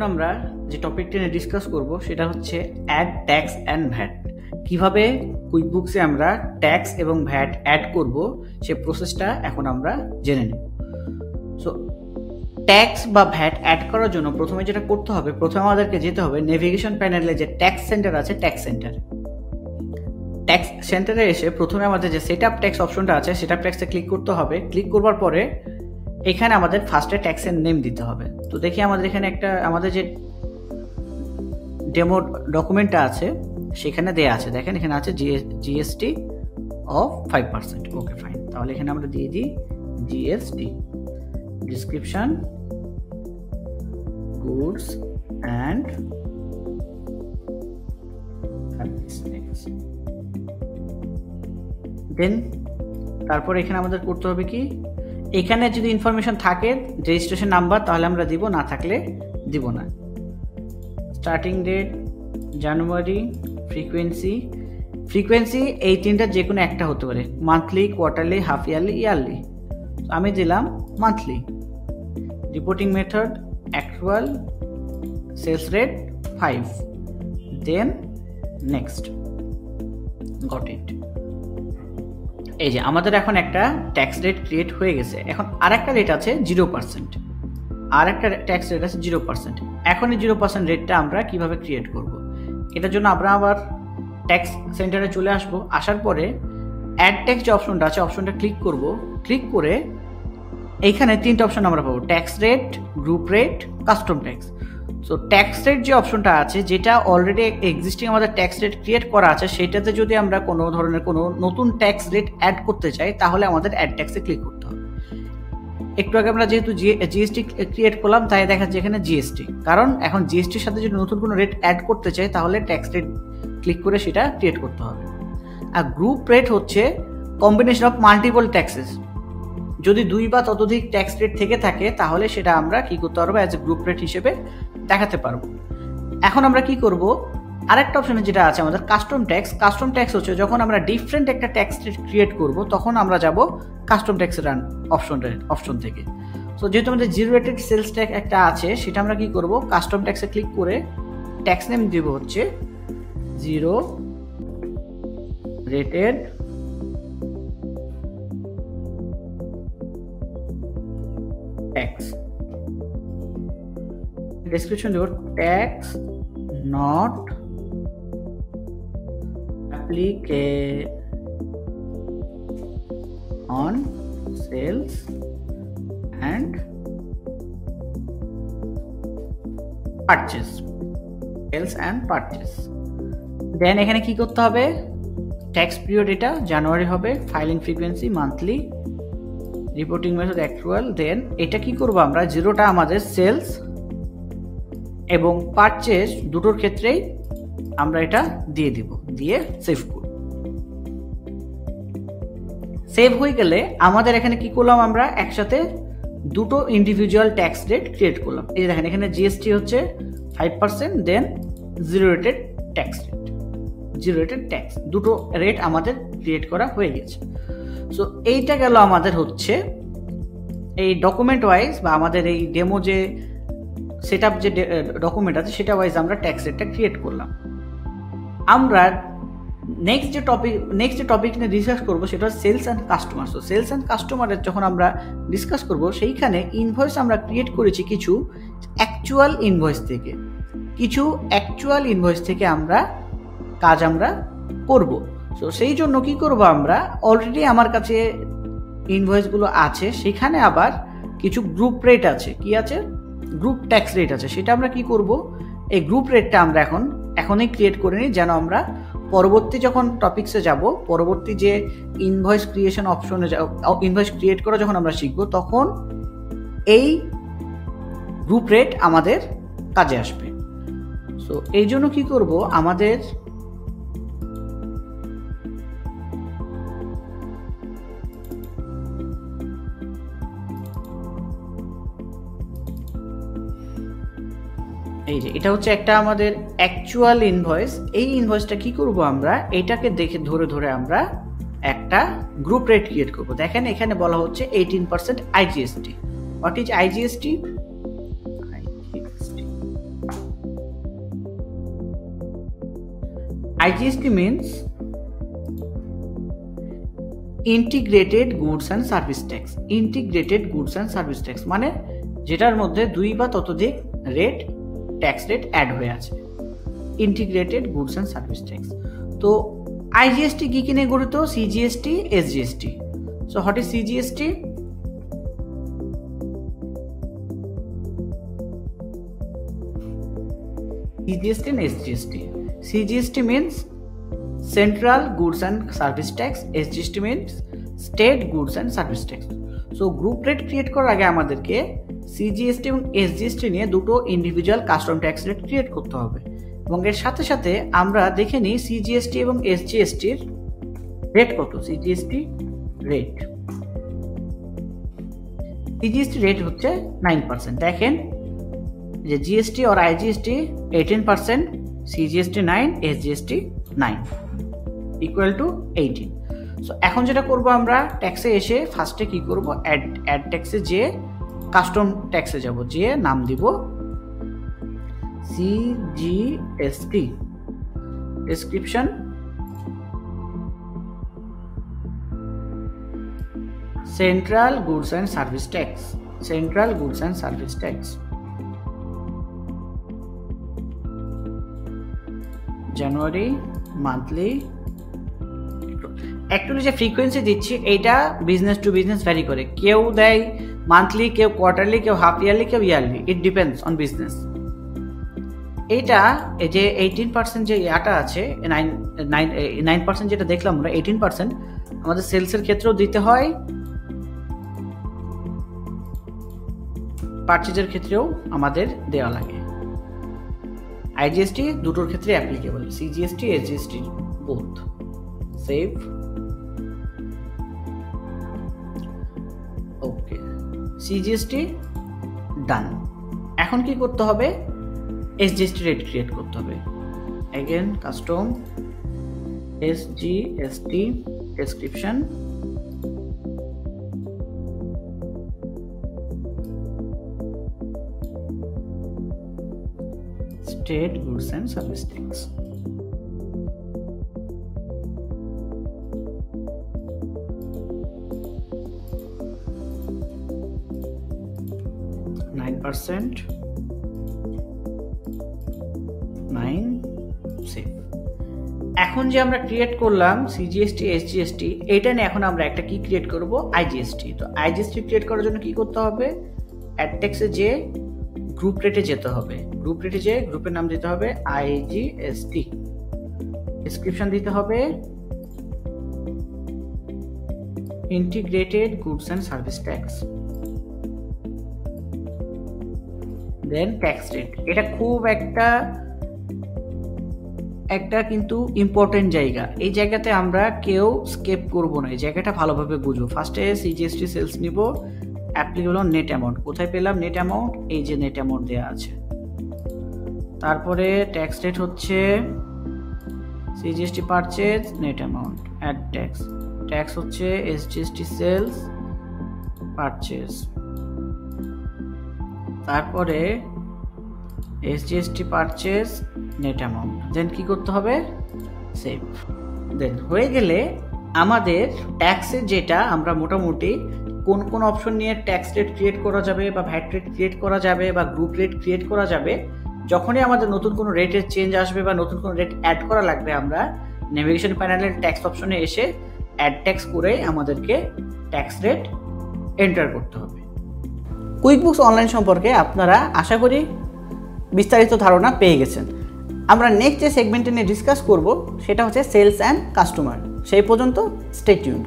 আমরা যে টপিকটা নিয়ে ডিসকাস করব সেটা হচ্ছে অ্যাড ট্যাক্স অ্যান্ড ভ্যাট। কিভাবে কুইকবুকসে আমরা ট্যাক্স এবং ভ্যাট অ্যাড করব সে প্রসেসটা এখন আমরা জেনে নেব। সো ট্যাক্স বা ভ্যাট অ্যাড করার জন্য প্রথমে যেটা করতে হবে, প্রথমে আমাদেরকে যেতে হবে নেভিগেশন প্যানেলে যে ট্যাক্স সেন্টার আছে, ট্যাক্স সেন্টারে এসে প্রথমে আমাদের যে সেট আপ ট্যাক্স অপশনটা আছে সেট আপ ট্যাক্সে ক্লিক করতে হবে। ক্লিক করবার পরে এখানে আমাদের ফার্স্টে ট্যাক্সের নেম দিতে হবে। তো দেখি আমাদের এখানে একটা আমাদের যে ডেমো ডকুমেন্টটা আছে সেখানে দেয়া আছে, দেখেন এখানে আছে জিএসটি অফ 5%। ওকে ফাইন, তাহলে এখানে আমরা দিয়ে দিই GST, description goods and then তারপর এখানে আমাদের করতে হবে কি, এখানে যদি ইনফরমেশন থাকে রেজিস্ট্রেশন নাম্বার তাহলে আমরা দিব, না থাকলে দিব না। স্টার্টিং ডেট জানুয়ারি, ফ্রিকোয়েন্সি এই তিনটা যে কোনো একটা হতে পারে, monthly, quarterly, half yearly, yearly. আমি দিলাম monthly. Reporting method actual, sales rate 5, then next, got it. এই যে আমাদের এখন একটা ট্যাক্স রেট ক্রিয়েট হয়ে গেছে। এখন আরেকটা রেট আছে 0%, আর একটা ট্যাক্স রেট আছে 0%। এখন এই 0% রেটটা আমরা কিভাবে ক্রিয়েট করব, এটার জন্য আমরা আবার ট্যাক্স সেন্টারে চলে আসব। আসার পরে অ্যাড ট্যাক্স যে অপশনটা আছে অপশনটা ক্লিক করব। ক্লিক করে এইখানে তিনটা অপশন আমরা পাবো, tax rate, group rate, custom tax. So tax rate যে অপশনটা আছে, যেটা অলরেডি এক্সিস্টিং আমাদের ট্যাক্স রেট ক্রিয়েট করা আছে, সেটাতে যদি আমরা কোনো ধরনের কোনো নতুন ট্যাক্স রেট অ্যাড করতে চাই তাহলে আমাদের অ্যাড ট্যাক্সে ক্লিক করতে হবে। একটু আগে আমরা যেহেতু জিএসটি ক্রিয়েট করলাম তাই দেখা যাচ্ছে এখানে জিএসটি, কারণ এখন জিএসটির সাথে যদি নতুন কোনো রেট অ্যাড করতে চাই তাহলে ট্যাক্স রেট ক্লিক করে সেটা ক্রিয়েট করতে হবে। আর গ্রুপ রেট হচ্ছে কম্বিনেশন অফ মাল্টিপল ট্যাক্সেস। যদি 2 বা ততোধিক ট্যাক্স রেট থেকে থাকে তাহলে সেটা আমরা কি করতে পারবো, অ্যাজ এ গ্রুপ রেট হিসেবে দেখাতে পারবো। এখন আমরা কি করব, আরেকটা অপশনে যেটা আছে আমাদের কাস্টম ট্যাক্স। কাস্টম ট্যাক্স হচ্ছে যখন আমরা ডিফারেন্ট একটা ট্যাক্স রেট ক্রিয়েট করব তখন আমরা যাব কাস্টম ট্যাক্স রান অপশন থেকে। সো যেহেতু আমাদের জিরো রেটেড সেলস ট্যাক্স একটা আছে, সেটা আমরা কি করব, কাস্টম ট্যাক্সে ক্লিক করে ট্যাক্স নেম দিব হচ্ছে জিরো রেটেড ট্যাক্স। ডেসক্রিপশন দেব tax not applicable on sales and purchase, then এখানে কি করতে হবে, ট্যাক্স পিরিয়ড এটা জানুয়ারি হবে, filing frequency monthly, reporting method actual. Then এটা কি করব আমরা, জিরোটা আমাদের সেলস এবং পারচেজ দুটোর ক্ষেত্রেই আমরা এটা দিয়ে দিব, দিয়ে সেভ করব। সেভ হয়ে গেলে আমাদের এখানে কি করলাম, আমরা একসাথে দুটো ইন্ডিভিজুয়াল ট্যাক্স রেট ক্রিয়েট করলাম। এই যে দেখেন এখানে জিএসটি হচ্ছে 5%, দেন জিরো রেটেড ট্যাক্স, দুটো রেট আমাদের ক্রিয়েট করা হয়ে গেছে। সো এইটা গেল আমাদের হচ্ছে এই ডকুমেন্ট ওয়াইজ বা আমাদের এই ডেমো যে সেট আপ যে ডকুমেন্ট আছে সেটা ওয়াইজ আমরা ট্যাক্স রেটটা ক্রিয়েট করলাম। আমরা নেক্সট যে টপিক নিয়ে ডিসকাস করবো সেটা হচ্ছে sales and customer. So sales and কাস্টমারের যখন আমরা ডিসকাস করব, সেইখানে ইনভয়েস আমরা ক্রিয়েট করেছি কিছু অ্যাকচুয়াল ইনভয়েস থেকে আমরা কাজ আমরা করব। সো সেই জন্য কি করব, আমরা অলরেডি আমার কাছে ইনভয়েসগুলো আছে, সেখানে আবার কিছু গ্রুপ রেট আছে, কি আছে, গ্রুপ ট্যাক্স রেট আছে। সেটা আমরা কি করব, এই গ্রুপ রেটটা আমরা এখনই ক্রিয়েট করে নিই, যেন আমরা পরবর্তী যখন টপিকসে যাব, পরবর্তী যে ইনভয়েস ক্রিয়েশন অপশনে ইনভয়েস ক্রিয়েট করা যখন আমরা শিখবো তখন এই গ্রুপ রেট আমাদের কাজে আসবে। সো এই জন্য কি করব, আমাদের এই যে এটা হচ্ছে একটা আমাদের অ্যাকচুয়াল ইনভয়েস। এই ইনভয়েসটা কি করব, আমরা এটাকে দেখে ধরে আমরা একটা গ্রুপ রেট ক্রিয়েট করব। দেখেন এখানে বলা হচ্ছে 18% IGST। What is IGST? IGST means integrated goods and service tax. Integrated goods and service tax মানে যেটার মধ্যে 2 বা ততোধিক রেট, ট্যাক্স রেট অ্যাড হয়ে আছে, integrated goods and service tax. তো IGST কি কি নিয়ে গঠিত? CGST, SGST. So what is CGST? CGST and SGST. CGST means Central Goods and Service Tax. SGST means State Goods and Service Tax. So group rate create করার আগে আমাদেরকে CGST এবং SGST নিয়ে দুটো individual custom tax rate create করতে হবে, এবং এর সাথে সাথে আমরা দেখে নিই CGST এবং SGST এর রেট কত। CGST রেট, CGST রেট হচ্ছে 9%। দেখেন যে GST और IGST 18%, CGST 9, SGST 9 equal to 18। So এখন যেটা করব আমরা ট্যাক্সে এসে ফার্স্টে কি করব, অ্যাড ট্যাক্সে যে কাস্টম ট্যাক্সে যাব, যে নাম দিব CGST, description central goods and service tax, central goods and service tax, January monthly. Actually যে ফ্রিকোয়েন্সি দিচ্ছি এইটা বিজনেস টু বিজনেস ভ্যারি করে, কেউ দেয় মান্থলি, কেউ কোয়ার্টারলি, কেউ হাফ ইয়ারলি, কেউ yearly, it depends on business. এইটা এই যে 18% যে ইয়াটা আছে, 9% যেটা দেখলাম আমরা, 18% আমাদের সেলসের ক্ষেত্রেও দিতে হয়, পারচেজের ক্ষেত্রেও আমাদের দেওয়া লাগে। IGST দুটোর ক্ষেত্রে applicable, CGST, SGST both. Save, okay, CGST done. এখন কি করতে হবে, SGST রেট ক্রিয়েট করতে হবে। Again custom SGST description, State Goods and Service Tax. %, 9 save. এখন যে আমরা ক্রিয়েট করলাম CGST, SGST, এটা নিয়ে এখন আমরা একটা কি ক্রিয়েট করব, IGST। তো IGST ক্রিয়েট করার জন্য কি করতে হবে, অ্যাড ট্যাক্সে যে গ্রুপ রেটে যেতে হবে, গ্রুপ রেটে যে গ্রুপের নাম দিতে হবে IGST, ডেসক্রিপশন দিতে হবে integrated goods and service tax, then tax rate. এটা খুব একটা কিন্তু ইম্পর্টেন্ট জায়গা, এই জায়গাতে আমরা কেউ স্কেপ করব না, এই জায়গাটা ভালোভাবে বুঝবো। ফার্স্টে CGST সেলস নিব, অ্যাপ্লিকেবল নেট অ্যামাউন্ট, কোথায় পেলাম নেট অ্যামাউন্ট, এই যে নেট অ্যামাউন্ট দেওয়া আছে। তারপরে ট্যাক্স রেট হচ্ছে CGST purchase, net amount, add tax, tax হচ্ছে SGST সেলস পারচেজ, তারপরে SGST purchase, net amount, then কি করতে হবে, সেভ। দেন হয়ে গেলে আমাদের ট্যাক্সের যেটা আমরা মোটামুটি কোন কোন অপশন নিয়ে ট্যাক্স রেট ক্রিয়েট করা যাবে বা ভ্যাট রেট ক্রিয়েট করা যাবে বা গ্রুপ রেট ক্রিয়েট করা যাবে, যখনই আমাদের নতুন কোনো রেটের চেঞ্জ আসবে বা নতুন কোনো রেট অ্যাড করা লাগবে, আমরা নেভিগেশন প্যানেলের ট্যাক্স অপশনে এসে অ্যাড ট্যাক্স করে আমাদেরকে ট্যাক্স রেট এন্টার করতে হবে। কুইকবুকস অনলাইন সম্পর্কে আপনারা আশা করি বিস্তারিত ধারণা পেয়ে গেছেন। আমরা নেক্সট যে সেগমেন্টে নিয়ে ডিসকাস করব সেটা হচ্ছে সেলস অ্যান্ড কাস্টমার। সেই পর্যন্ত স্টে টিউনড।